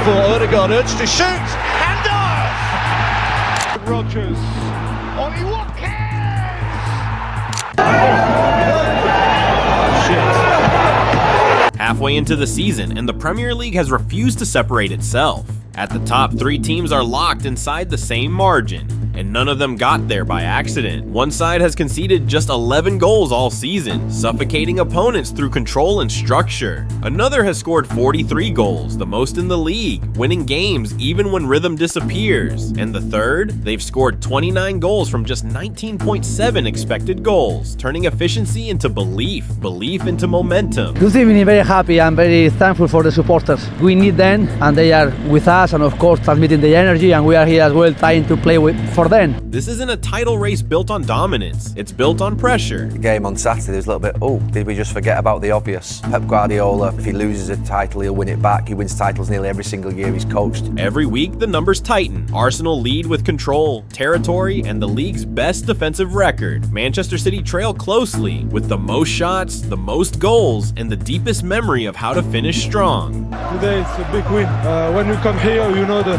for Odegaard, urged to shoot, and does! Rodgers, Ollie Watkins! Halfway into the season, and the Premier League has refused to separate itself. At the top, 3 teams are locked inside the same margin, and none of them got there by accident. One side has conceded just 11 goals all season, suffocating opponents through control and structure. Another has scored 43 goals, the most in the league, winning games even when rhythm disappears. And the third, they've scored 29 goals from just 19.7 expected goals, turning efficiency into belief into momentum. This evening, very happy and very thankful for the supporters. We need them, and they are with us, and of course transmitting the energy, and we are here as well trying to play for them. This isn't a title race built on dominance, it's built on pressure. The game on Saturday was a little bit, did we just forget about the obvious? Pep Guardiola, if he loses a title, he'll win it back. He wins titles nearly every single year he's coached. Every week, the numbers tighten. Arsenal lead with control, territory, and the league's best defensive record. Manchester City trail closely, with the most shots, the most goals, and the deepest memory of how to finish strong. Today it's a big win. When we come here, you know the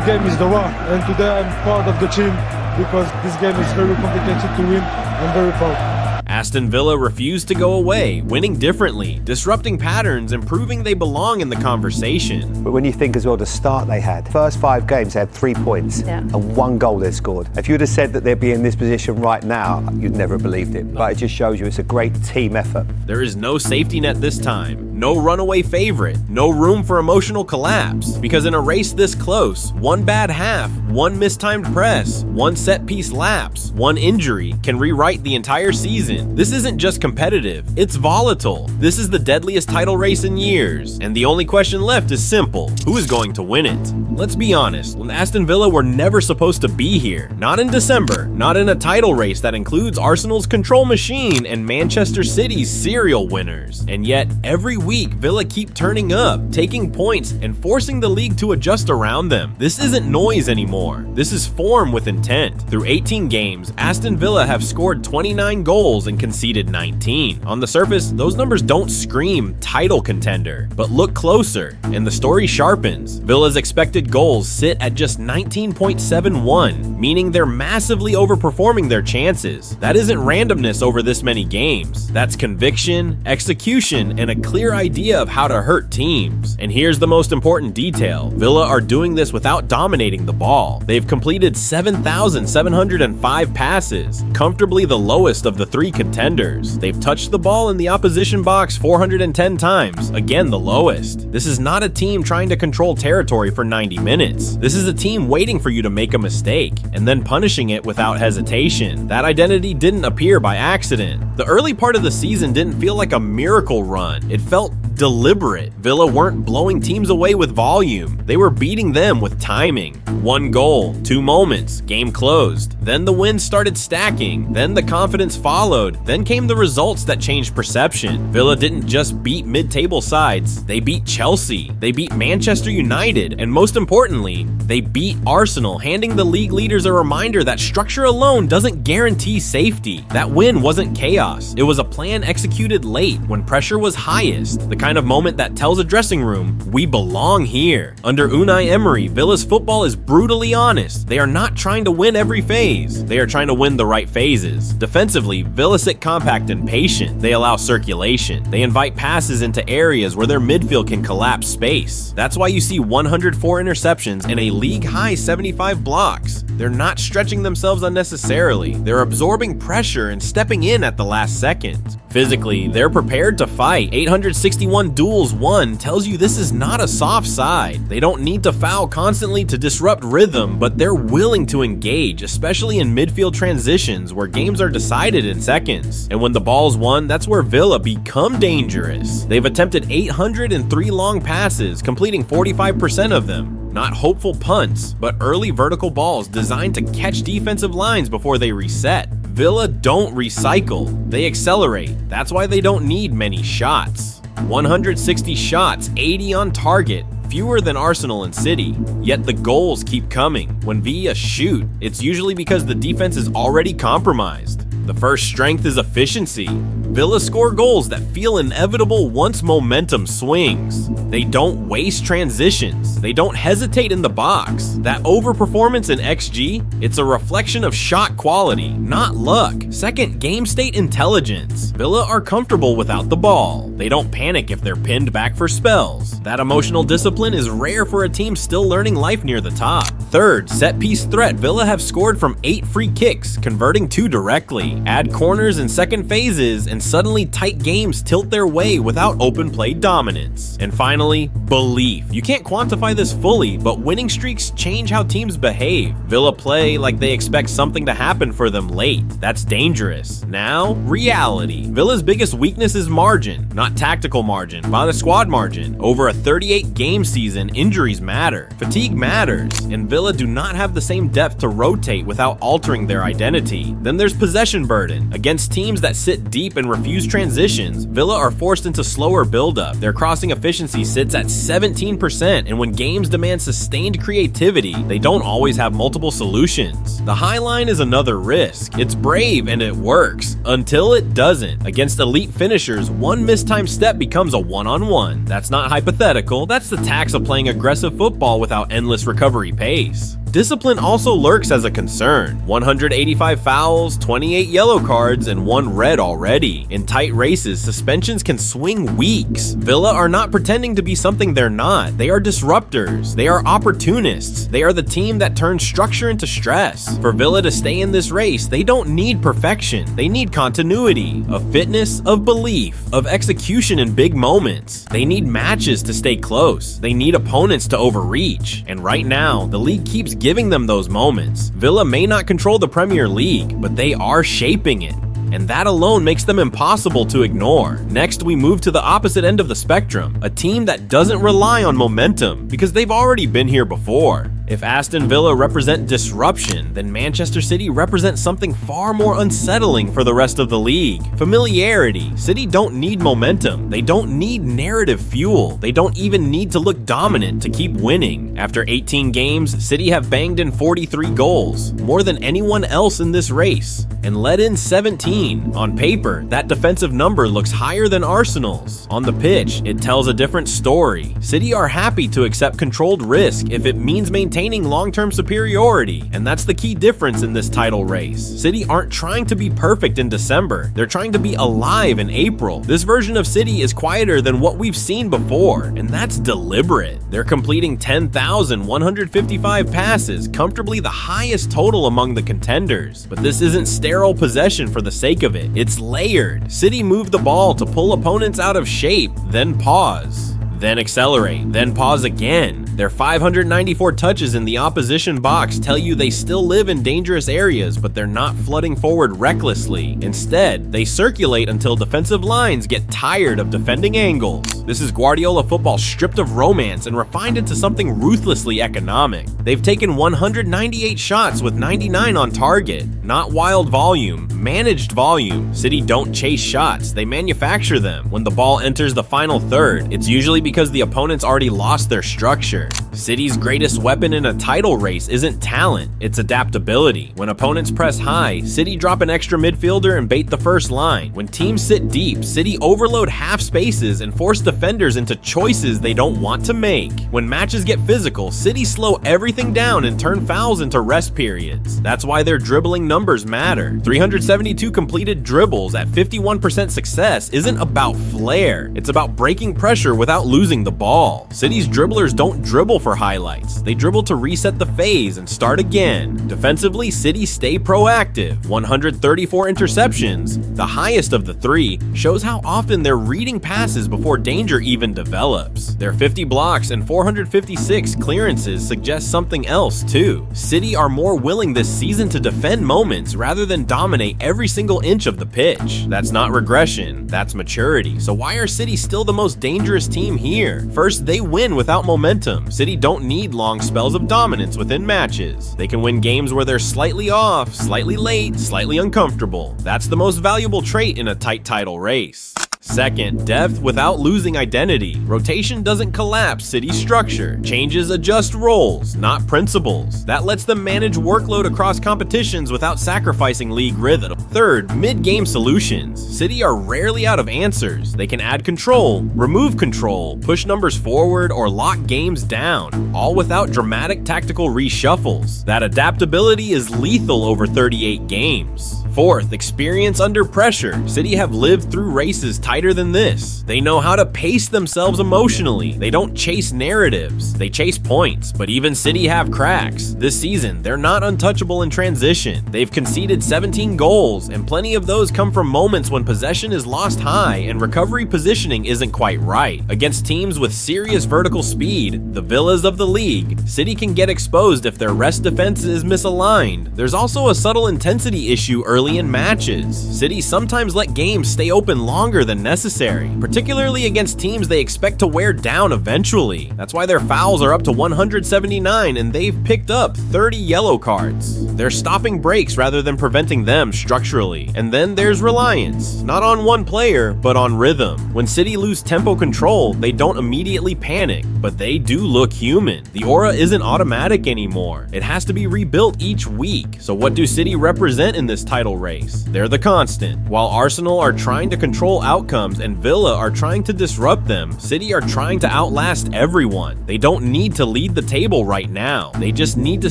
game is the one. And today I'm proud of the team because this game is very complicated to win. I'm very proud. Aston Villa refused to go away, winning differently, disrupting patterns and proving they belong in the conversation. But when you think as well the start they had, first 5 games they had 3 points and 1 goal they scored. If you'd have said that they'd be in this position right now, you'd never have believed it. But it just shows you it's a great team effort. There is no safety net this time, no runaway favorite, no room for emotional collapse. Because in a race this close, 1 bad half, 1 mistimed press, 1 set piece lapse, 1 injury can rewrite the entire season. This isn't just competitive, it's volatile. This is the deadliest title race in years, and the only question left is simple: who is going to win it? Let's be honest, when Aston Villa were never supposed to be here. Not in December, not in a title race that includes Arsenal's control machine and Manchester City's serial winners. And yet, every week, Villa keep turning up, taking points, and forcing the league to adjust around them. This isn't noise anymore. This is form with intent. Through 18 games, Aston Villa have scored 29 goals and conceded 19. On the surface, those numbers don't scream title contender, but look closer, and the story sharpens. Villa's expected goals sit at just 19.71, meaning they're massively overperforming their chances. That isn't randomness over this many games. That's conviction, execution, and a clear idea of how to hurt teams. And here's the most important detail: Villa are doing this without dominating the ball. They've completed 7,705 passes, comfortably the lowest of the 3 contenders. They've touched the ball in the opposition box 410 times, again the lowest. This is not a team trying to control territory for 90 minutes. This is a team waiting for you to make a mistake, and then punishing it without hesitation. That identity didn't appear by accident. The early part of the season didn't feel like a miracle run. It felt deliberate. Villa weren't blowing teams away with volume. They were beating them with timing. 1 goal, 2 moments, game closed. Then the wins started stacking. Then the confidence followed. Then came the results that changed perception. Villa didn't just beat mid-table sides. They beat Chelsea. They beat Manchester United. And most importantly, they beat Arsenal, handing the league leaders a reminder that structure alone doesn't guarantee safety. That win wasn't chaos. It was a plan executed late when pressure was highest. The kind of moment that tells a dressing room, we belong here. Under Unai Emery, Villa's football is brutally honest. They are not trying to win every phase. They are trying to win the right phases. Defensively, Villa sit compact and patient. They allow circulation. They invite passes into areas where their midfield can collapse space. That's why you see 104 interceptions and a league-high 75 blocks. They're not stretching themselves unnecessarily. They're absorbing pressure and stepping in at the last second. Physically, they're prepared to fight. 861 duels won tells you this is not a soft side. They don't need to foul constantly to disrupt rhythm, but they're willing to engage, especially in midfield transitions where games are decided in seconds. And when the ball's won, that's where Villa become dangerous. They've attempted 803 long passes, completing 45% of them. Not hopeful punts, but early vertical balls designed to catch defensive lines before they reset. Villa don't recycle, they accelerate. That's why they don't need many shots. 160 shots, 80 on target, fewer than Arsenal and City. Yet the goals keep coming. When Villa shoot, it's usually because the defense is already compromised. The first strength is efficiency. Villa score goals that feel inevitable once momentum swings. They don't waste transitions. They don't hesitate in the box. That overperformance in XG, it's a reflection of shot quality, not luck. Second, game state intelligence. Villa are comfortable without the ball. They don't panic if they're pinned back for spells. That emotional discipline is rare for a team still learning life near the top. Third, set piece threat. Villa have scored from 8 free kicks, converting 2 directly. Add corners in second phases, and suddenly tight games tilt their way without open play dominance. And finally, belief. You can't quantify this fully, but winning streaks change how teams behave. Villa play like they expect something to happen for them late. That's dangerous. Now, reality. Villa's biggest weakness is margin, not tactical margin, but a squad margin. Over a 38-game season, injuries matter. Fatigue matters, and Villa do not have the same depth to rotate without altering their identity. Then there's possession burden. Against teams that sit deep and refuse transitions, Villa are forced into slower build-up. Their crossing efficiency sits at 17%, and when games demand sustained creativity, they don't always have multiple solutions. The high line is another risk. It's brave and it works, until it doesn't. Against elite finishers, one mistimed step becomes a one-on-one. That's not hypothetical, that's the tax of playing aggressive football without endless recovery pace. Discipline also lurks as a concern. 185 fouls, 28 yellow cards, and 1 red already. In tight races, suspensions can swing weeks. Villa are not pretending to be something they're not. They are disruptors. They are opportunists. They are the team that turns structure into stress. For Villa to stay in this race, they don't need perfection. They need continuity, of fitness, of belief, of execution in big moments. They need matches to stay close. They need opponents to overreach. And right now, the league keeps giving them those moments. Villa may not control the Premier League, but they are shaping it. And that alone makes them impossible to ignore. Next, we move to the opposite end of the spectrum, a team that doesn't rely on momentum, because they've already been here before. If Aston Villa represent disruption, then Manchester City represents something far more unsettling for the rest of the league. Familiarity. City don't need momentum. They don't need narrative fuel. They don't even need to look dominant to keep winning. After 18 games, City have banged in 43 goals, more than anyone else in this race, and let in 17. On paper, that defensive number looks higher than Arsenal's. On the pitch, it tells a different story. City are happy to accept controlled risk if it means maintaining long-term superiority, and that's the key difference in this title race. City aren't trying to be perfect in December, they're trying to be alive in April. This version of City is quieter than what we've seen before, and that's deliberate. They're completing 10,155 passes, comfortably the highest total among the contenders. But this isn't sterile possession for the sake of it, it's layered. City move the ball to pull opponents out of shape, then pause. Then accelerate, then pause again. Their 594 touches in the opposition box tell you they still live in dangerous areas, but they're not flooding forward recklessly. Instead, they circulate until defensive lines get tired of defending angles. This is Guardiola football stripped of romance and refined into something ruthlessly economic. They've taken 198 shots with 99 on target. Not wild volume, managed volume. City don't chase shots, they manufacture them. When the ball enters the final third, it's usually because the opponent's already lost their structure. City's greatest weapon in a title race isn't talent, it's adaptability. When opponents press high, City drop an extra midfielder and bait the first line. When teams sit deep, City overload half spaces and force defenders into choices they don't want to make. When matches get physical, City slow everything down and turn fouls into rest periods. That's why their dribbling numbers matter. 372 completed dribbles at 51% success isn't about flair, it's about breaking pressure without losing the ball. City's dribblers don't dribble for highlights, they dribble to reset the phase and start again. Defensively, City stay proactive. 134 interceptions, the highest of the 3, shows how often they're reading passes before danger even develops. Their 50 blocks and 456 clearances suggest something else too. City are more willing this season to defend moments rather than dominate every single inch of the pitch. That's not regression, that's maturity. So why are City still the most dangerous team here? First, they win without momentum. City don't need long spells of dominance within matches. They can win games where they're slightly off, slightly late, slightly uncomfortable. That's the most valuable trait in a tight title race. Second, depth without losing identity. Rotation doesn't collapse City's structure. Changes adjust roles, not principles. That lets them manage workload across competitions without sacrificing league rhythm. Third, mid-game solutions. City are rarely out of answers. They can add control, remove control, push numbers forward, or lock games down, all without dramatic tactical reshuffles. That adaptability is lethal over 38 games. Fourth, experience under pressure. City have lived through races tighter than this. They know how to pace themselves emotionally. They don't chase narratives, they chase points. But even City have cracks. This season, they're not untouchable in transition. They've conceded 17 goals, and plenty of those come from moments when possession is lost high and recovery positioning isn't quite right. Against teams with serious vertical speed, the Villas of the league, City can get exposed if their rest defense is misaligned. There's also a subtle intensity issue early in matches. City sometimes let games stay open longer than necessary, particularly against teams they expect to wear down eventually. That's why their fouls are up to 179 and they've picked up 30 yellow cards. They're stopping breaks rather than preventing them structurally. And then there's reliance, not on one player, but on rhythm. When City lose tempo control, they don't immediately panic, but they do look human. The aura isn't automatic anymore. It has to be rebuilt each week. So what do City represent in this title race? They're the constant. While Arsenal are trying to control outcomes and Villa are trying to disrupt them, City are trying to outlast everyone. They don't need to lead the table right now. They just need to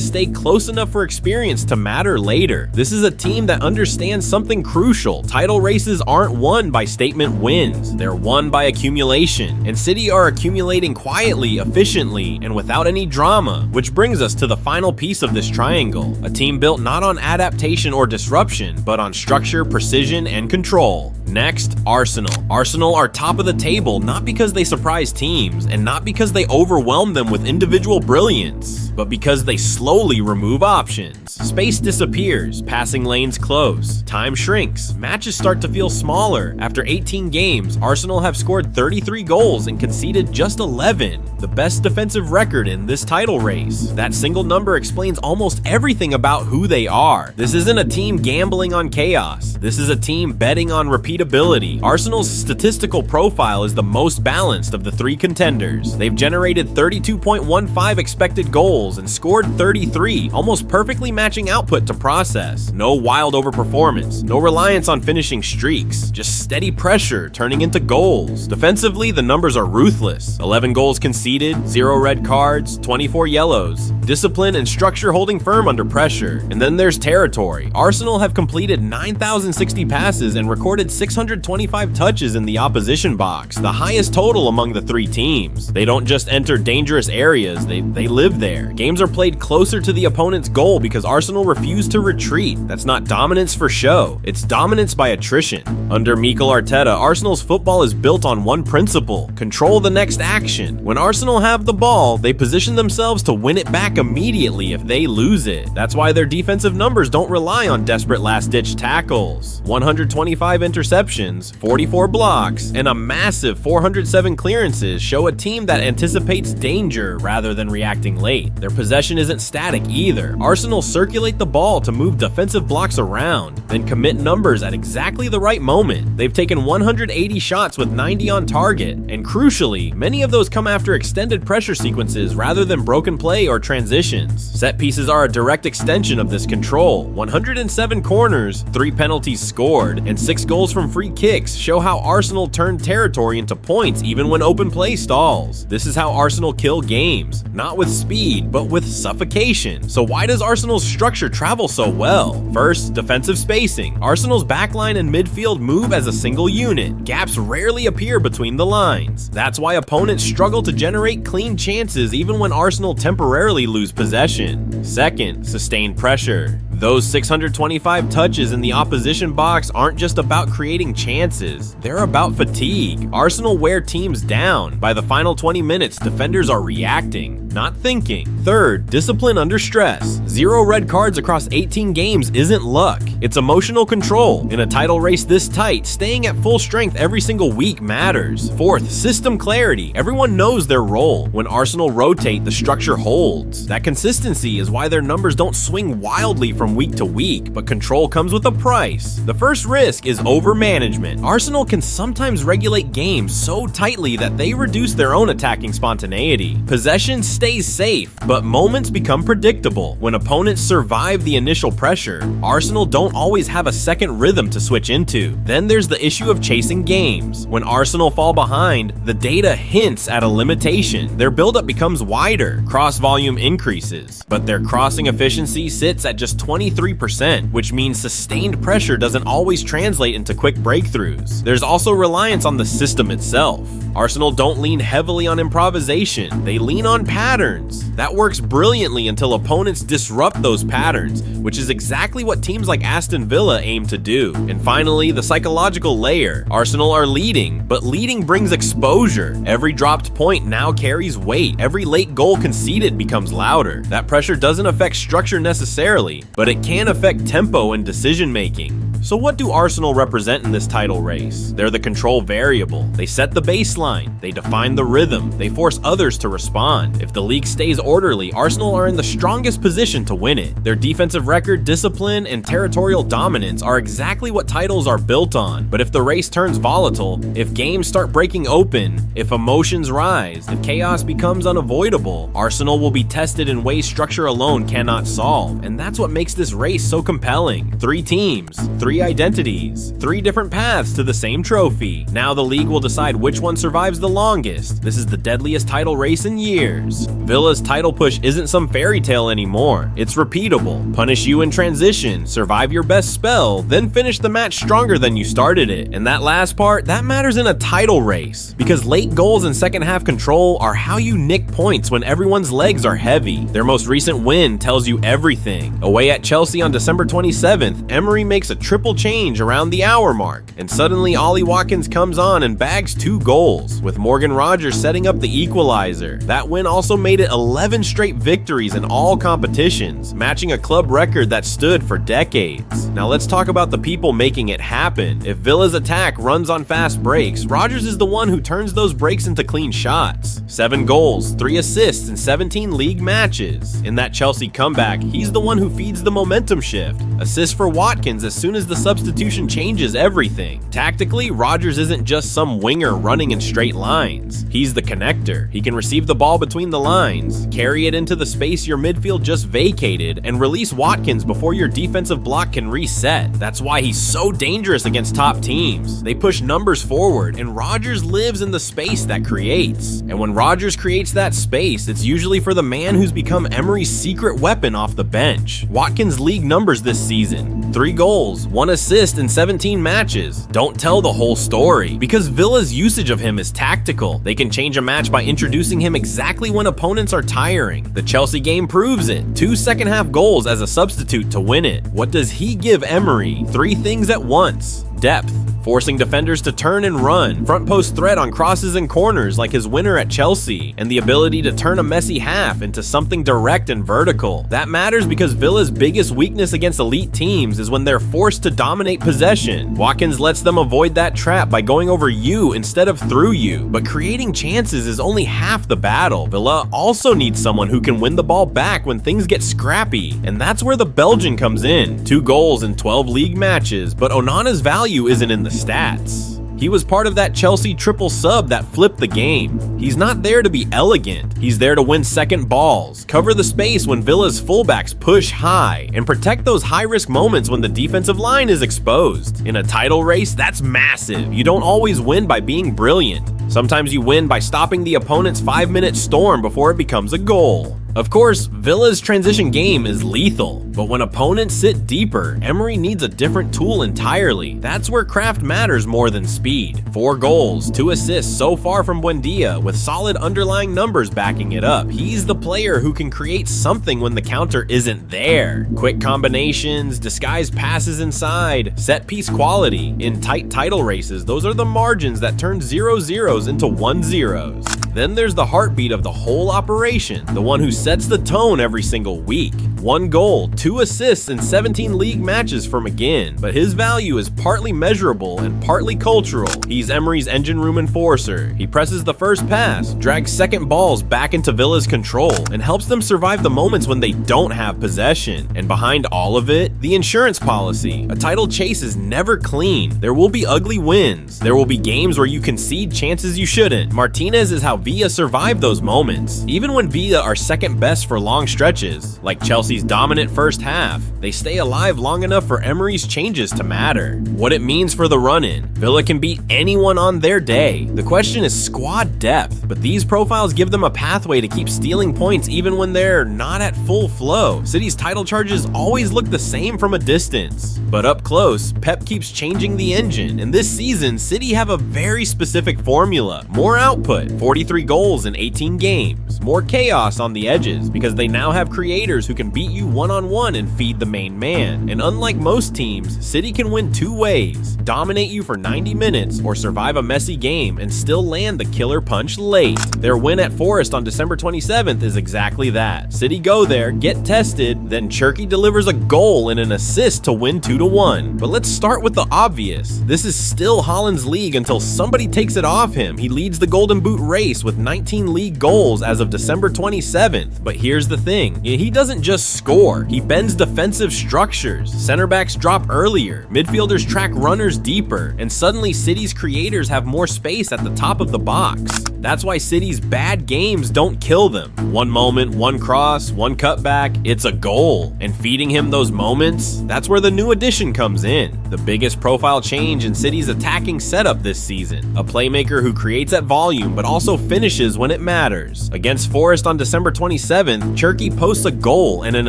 stay close enough for experience to matter later. This is a team that understands something crucial. Title races aren't won by statement wins. They're won by accumulation. And City are accumulating quietly, efficiently, and without any drama, which brings us to the final piece of this triangle. A team built not on adaptation or disruption, but on structure, precision, and control. Next, Arsenal. Arsenal are top of the table not because they surprise teams and not because they overwhelm them with individual brilliance, but because they slowly remove options. Space disappears, passing lanes close, time shrinks, matches start to feel smaller. After 18 games, Arsenal have scored 33 goals and conceded just 11, the best defensive record in this title race. That single number explains almost everything about who they are. This isn't a team gambling on chaos. This is a team betting on repeatability. Arsenal's statistical profile is the most balanced of the three contenders. They've generated 32.15 expected goals and scored 33, almost perfectly matching output to process. No wild overperformance, no reliance on finishing streaks, just steady pressure turning into goals. Defensively, the numbers are ruthless. 11 goals conceded, 0 red cards, 24 yellows. Discipline and structure holding firm under pressure. And then there's territory. Arsenal have completed 9,060 passes and recorded 625 touches in the opposition box, the highest total among the three teams. They don't just enter dangerous areas, they live there. Games are played closer to the opponent's goal because Arsenal refuse to retreat. That's not dominance for show, it's dominance by attrition. Under Mikel Arteta, Arsenal's football is built on one principle: control the next action. When Arsenal have the ball, they position themselves to win it back immediately if they lose it. That's why their defensive numbers don't rely on desperate last-ditch tackles. 125 interceptions, 44 blocks, and a massive 407 clearances show a team that anticipates danger rather than reacting late. Their possession isn't static either. Arsenal circulate the ball to move defensive blocks around, then commit numbers at exactly the right moment. They've taken 180 shots with 90 on target, and crucially, many of those come after extended pressure sequences rather than broken play or transitions. Set pieces are a direct extension of this control. 107 corners, 3 penalties scored, and 6 goals from free kicks show how Arsenal turned territory into points even when open play stalls. This is how Arsenal kill games, not with speed, but with suffocation. So why does Arsenal's structure travel so well? First, defensive spacing. Arsenal's backline and midfield move as a single unit. Gaps rarely appear between the lines. That's why opponents struggle to generate clean chances even when Arsenal temporarily lose possession. Second, sustained pressure. Those 625 touches in the opposition box aren't just about creating chances, they're about fatigue. Arsenal wear teams down. By the final 20 minutes, defenders are reacting, not thinking. Third, discipline under stress. 0 red cards across 18 games isn't luck, it's emotional control. In a title race this tight, staying at full strength every single week matters. Fourth, system clarity. Everyone knows their role. When Arsenal rotate, the structure holds. That consistency is why their numbers don't swing wildly from from week to week, but control comes with a price. The first risk is over-management. Arsenal can sometimes regulate games so tightly that they reduce their own attacking spontaneity. Possession stays safe, but moments become predictable. When opponents survive the initial pressure, Arsenal don't always have a second rhythm to switch into. Then there's the issue of chasing games. When Arsenal fall behind, the data hints at a limitation. Their buildup becomes wider, cross volume increases, but their crossing efficiency sits at just 23%, which means sustained pressure doesn't always translate into quick breakthroughs. There's also reliance on the system itself. Arsenal don't lean heavily on improvisation, they lean on patterns. That works brilliantly until opponents disrupt those patterns, which is exactly what teams like Aston Villa aim to do. And finally, the psychological layer. Arsenal are leading, but leading brings exposure. Every dropped point now carries weight. Every late goal conceded becomes louder. That pressure doesn't affect structure necessarily, but it can affect tempo and decision making. So what do Arsenal represent in this title race? They're the control variable. They set the baseline. They define the rhythm. They force others to respond. If the league stays orderly, Arsenal are in the strongest position to win it. Their defensive record, discipline, and territorial dominance are exactly what titles are built on. But if the race turns volatile, if games start breaking open, if emotions rise, if chaos becomes unavoidable, Arsenal will be tested in ways structure alone cannot solve. And that's what makes this race so compelling. 3 teams, 3 identities, 3 different paths to the same trophy. Now the league will decide which one survives the longest. This is the deadliest title race in years. Villa's title push isn't some fairy tale anymore. It's repeatable. Punish you in transition, survive your best spell, then finish the match stronger than you started it. And that last part, that matters in a title race, because late goals and second half control are how you nick points when everyone's legs are heavy. Their most recent win tells you everything. Away at Chelsea on December 27th, Emery makes a triple change around the hour mark, and suddenly Ollie Watkins comes on and bags 2 goals, with Morgan Rogers setting up the equalizer. That win also made it 11 straight victories in all competitions, matching a club record that stood for decades. Now let's talk about the people making it happen. If Villa's attack runs on fast breaks, Rogers is the one who turns those breaks into clean shots. 7 goals, 3 assists in 17 league matches. In that Chelsea comeback, he's the one who feeds the momentum shift. Assists for Watkins as soon as the substitution changes everything. Tactically, Rogers isn't just some winger running in straight lines. He's the connector. He can receive the ball between the lines, carry it into the space your midfield just vacated, and release Watkins before your defensive block can reset. That's why he's so dangerous against top teams. They push numbers forward, and Rogers lives in the space that creates. And when Rogers creates that space, it's usually for the man who's become Emery's secret weapon off the bench. Watkins' league numbers this season: 3 goals, 1 assist in 17 matches. Don't tell the whole story, because Villa's usage of him is tactical. They can change a match by introducing him exactly when opponents are tiring. The Chelsea game proves it. 2 second half goals as a substitute to win it. What does he give Emery? 3 things at once. Depth, forcing defenders to turn and run, front post threat on crosses and corners like his winner at Chelsea, and the ability to turn a messy half into something direct and vertical. That matters because Villa's biggest weakness against elite teams is when they're forced to dominate possession. Watkins lets them avoid that trap by going over you instead of through you, but creating chances is only half the battle. Villa also needs someone who can win the ball back when things get scrappy, and that's where the Belgian comes in. 2 goals in 12 league matches, but Onana's value isn't in the stats. He was part of that Chelsea triple sub that flipped the game. He's not there to be elegant. He's there to win second balls, cover the space when Villa's fullbacks push high, and protect those high-risk moments when the defensive line is exposed. In a title race, that's massive. You don't always win by being brilliant. Sometimes you win by stopping the opponent's 5-minute storm before it becomes a goal. Of course, Villa's transition game is lethal, but when opponents sit deeper, Emery needs a different tool entirely. That's where craft matters more than speed. 4 goals, 2 assists so far from Buendia, with solid underlying numbers backing it up. He's the player who can create something when the counter isn't there. Quick combinations, disguised passes inside, set piece quality. In tight title races, those are the margins that turn 0-0s into 1-0s. Then there's the heartbeat of the whole operation, the one who sets the tone every single week. 1 goal, 2 assists, and 17 league matches for McGinn, but his value is partly measurable and partly cultural. He's Emery's engine room enforcer. He presses the first pass, drags second balls back into Villa's control, and helps them survive the moments when they don't have possession. And behind all of it, the insurance policy. A title chase is never clean. There will be ugly wins. There will be games where you concede chances you shouldn't. Martinez is how Villa survived those moments. Even when Villa are second best for long stretches, like Chelsea's dominant first half, they stay alive long enough for Emery's changes to matter. What it means for the run-in. Villa can beat anyone on their day. The question is squad depth, but these profiles give them a pathway to keep stealing points even when they're not at full flow. City's title charges always look the same from a distance, but up close, Pep keeps changing the engine, and this season, City have a very specific formula. More output, 43 goals in 18 games, more chaos on the edges, because they now have creators who can beat you one-on-one and feed the main man. And unlike most teams, City can win 2 ways: dominate you for 90 minutes or survive a messy game and still land the killer punch late. Their win at Forest on December 27th is exactly that. City go there, get tested, then Cherki delivers a goal and an assist to win 2-1. But let's start with the obvious. This is still Haaland's league until somebody takes it off him. He leads the Golden Boot race with 19 league goals as of December 27th. But here's the thing, he doesn't just score, he bends defensive structures. Center backs drop earlier, midfielders track runners deeper, and suddenly City's creators have more space at the top of the box. That's why City's bad games don't kill them. One moment, one cross, one cutback, it's a goal. And feeding him those moments, that's where the new addition comes in. The biggest profile change in City's attacking setup this season. A playmaker who creates at volume but also finishes when it matters. Against Forest on December 27th, Cherki posts a goal and an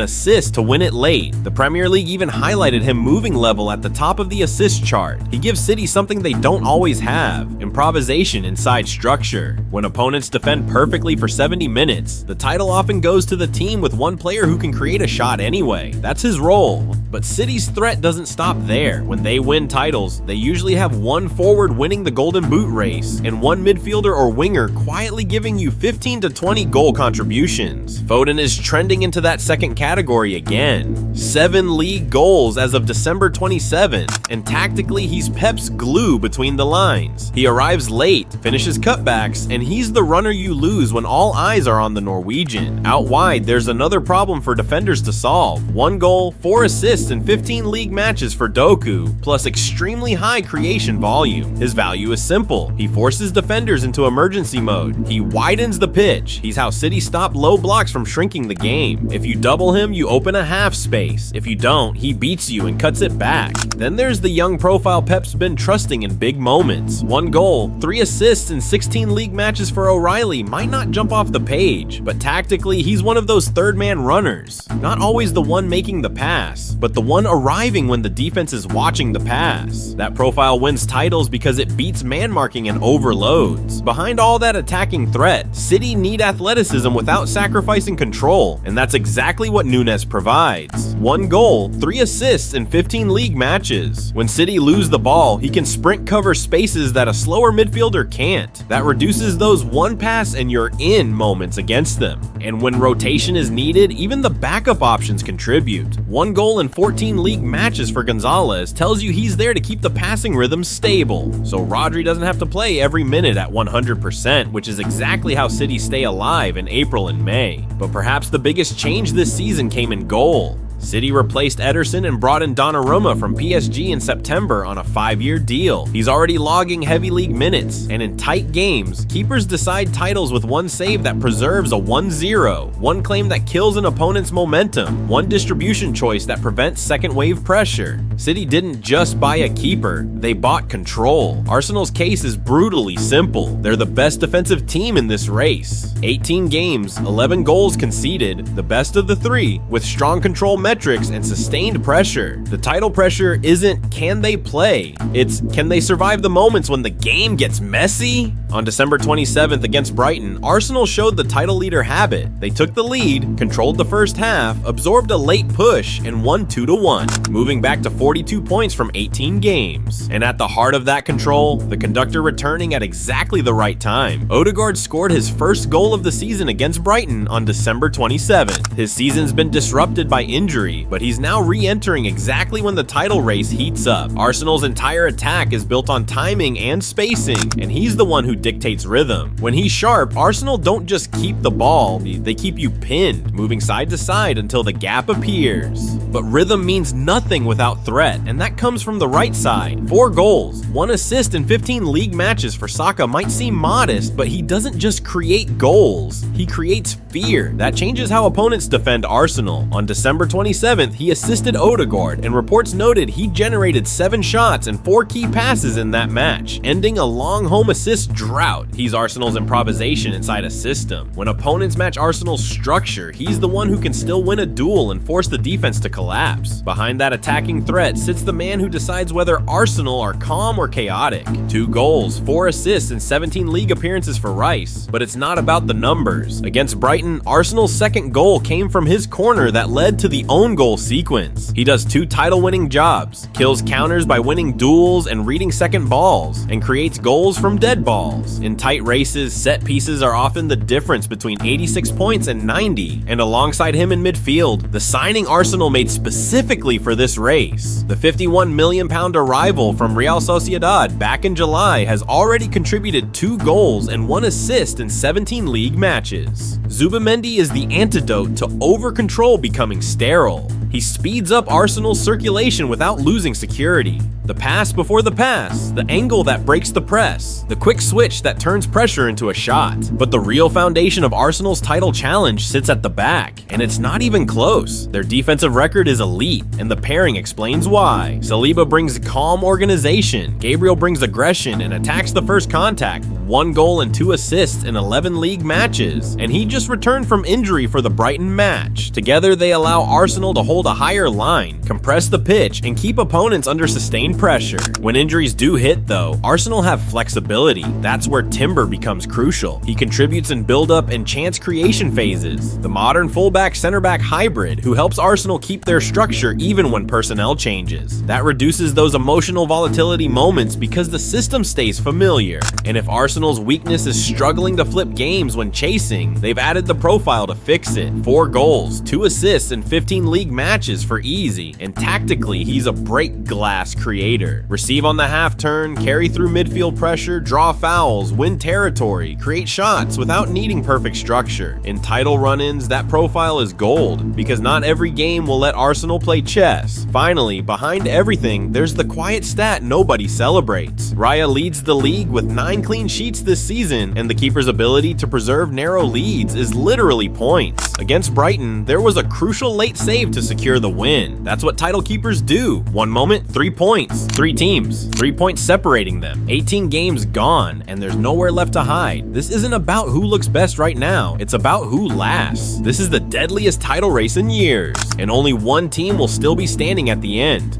assist to win it late. The Premier League even highlighted him moving level at the top of the assist chart. He gives City something they don't always have: improvisation inside structure. When opponents defend perfectly for 70 minutes, the title often goes to the team with one player who can create a shot anyway. That's his role. But City's threat doesn't stop there. When they win titles, they usually have one forward winning the Golden Boot race, and one midfielder or winger quietly giving you 15 to 20 goal contributions. Foden is trending into that second category again. 7 league goals as of December 27th, and tactically he's Pep's glue between the lines. He arrives late, finishes cutbacks, and he's the runner you lose when all eyes are on the Norwegian. Out wide, there's another problem for defenders to solve. 1 goal, 4 assists, and 15 league matches for Doku, plus extremely high creation volume. His value is simple. He forces defenders into emergency mode. He widens the pitch. He's how City stop low blocks from shrinking the game. If you double him, you open a half space. If you don't, he beats you and cuts it back. Then there's the young profile Pep's been trusting in big moments. 1 goal, 3 assists, and 16 league matches for O'Reilly might not jump off the page, but tactically he's one of those third-man runners. Not always the one making the pass, but the one arriving when the defense is watching the pass. That profile wins titles because it beats man marking and overloads. Behind all that attacking threat, City need athleticism without sacrificing control, and that's exactly what Nunes provides. 1 goal, 3 assists, and 15 league matches. When City lose the ball, he can sprint cover spaces that a slower midfielder can't. That reduces those one pass and you're in moments against them. And when rotation is needed, even the backup options contribute. 1 goal and 14 league matches for Gonzalez tells you he's there to keep the passing rhythm stable, so Rodri doesn't have to play every minute at 100%, which is exactly how City stay alive in April and May. But perhaps the biggest change this season came in goal. City replaced Ederson and brought in Donnarumma from PSG in September on a 5-year deal. He's already logging heavy league minutes, and in tight games, keepers decide titles with 1 save that preserves a 1-0, 1 claim that kills an opponent's momentum, 1 distribution choice that prevents second wave pressure. City didn't just buy a keeper, they bought control. Arsenal's case is brutally simple. They're the best defensive team in this race. 18 games, 11 goals conceded, the best of the 3, with strong control metrics and sustained pressure. The title pressure isn't can they play, it's can they survive the moments when the game gets messy? On December 27th against Brighton, Arsenal showed the title leader habit. They took the lead, controlled the first half, absorbed a late push, and won 2-1, moving back to 42 points from 18 games. And at the heart of that control, the conductor returning at exactly the right time. Odegaard scored his first goal of the season against Brighton on December 27th. His season's been disrupted by injury, but he's now re-entering exactly when the title race heats up. Arsenal's entire attack is built on timing and spacing, and he's the one who dictates rhythm. When he's sharp, Arsenal don't just keep the ball, they keep you pinned, moving side to side until the gap appears. But rhythm means nothing without threat, and that comes from the right side. 4 goals, 1 assist in 15 league matches for Saka might seem modest, but he doesn't just create goals, he creates fear. That changes how opponents defend Arsenal. On December 27th, he assisted Odegaard, and reports noted he generated 7 shots and 4 key passes in that match, ending a long home assist drought. He's Arsenal's improvisation inside a system. When opponents match Arsenal's structure, he's the one who can still win a duel and force the defense to collapse. Behind that attacking threat sits the man who decides whether Arsenal are calm or chaotic. 2 goals, 4 assists, and 17 league appearances for Rice. But it's not about the numbers. Against Brighton, Arsenal's second goal came from his corner that led to the own goal sequence. He does 2 title-winning jobs, kills counters by winning duels and reading second balls, and creates goals from dead balls. In tight races, set pieces are often the difference between 86 points and 90, and alongside him in midfield, the signing Arsenal made specifically for this race. The £51 million arrival from Real Sociedad back in July has already contributed 2 goals and 1 assist in 17 league matches. Zubimendi is the antidote to over-control becoming sterile. He speeds up Arsenal's circulation without losing security. The pass before the pass, the angle that breaks the press, the quick switch that turns pressure into a shot. But the real foundation of Arsenal's title challenge sits at the back, and it's not even close. Their defensive record is elite, and the pairing explains why. Saliba brings calm organization, Gabriel brings aggression and attacks the first contact, 1 goal and 2 assists in 11 league matches, and he just returned from injury for the Brighton match. Together they allow Arsenal to hold a higher line, compress the pitch, and keep opponents under sustained pressure. When injuries do hit though, Arsenal have flexibility. That's where Timber becomes crucial. He contributes in build-up and chance creation phases. The modern fullback-center-back hybrid who helps Arsenal keep their structure even when personnel changes. That reduces those emotional volatility moments because the system stays familiar. And if Arsenal's weakness is struggling to flip games when chasing, they've added the profile to fix it. 4 goals, 2 assists, and 15 league matches for easy, and tactically he's a break glass creator. Receive on the half turn, carry through midfield pressure, draw fouls, win territory, create shots without needing perfect structure. In title run-ins, that profile is gold, because not every game will let Arsenal play chess. Finally, behind everything, there's the quiet stat nobody celebrates. Raya leads the league with 9 clean sheets this season, and the keeper's ability to preserve narrow leads is literally points. Against Brighton, there was a crucial late save to secure the win. That's what title keepers do. 1 moment, 3 points. 3 teams, 3 points separating them. 18 games gone, and there's nowhere left to hide. This isn't about who looks best right now, it's about who lasts. This is the deadliest title race in years, and only one team will still be standing at the end.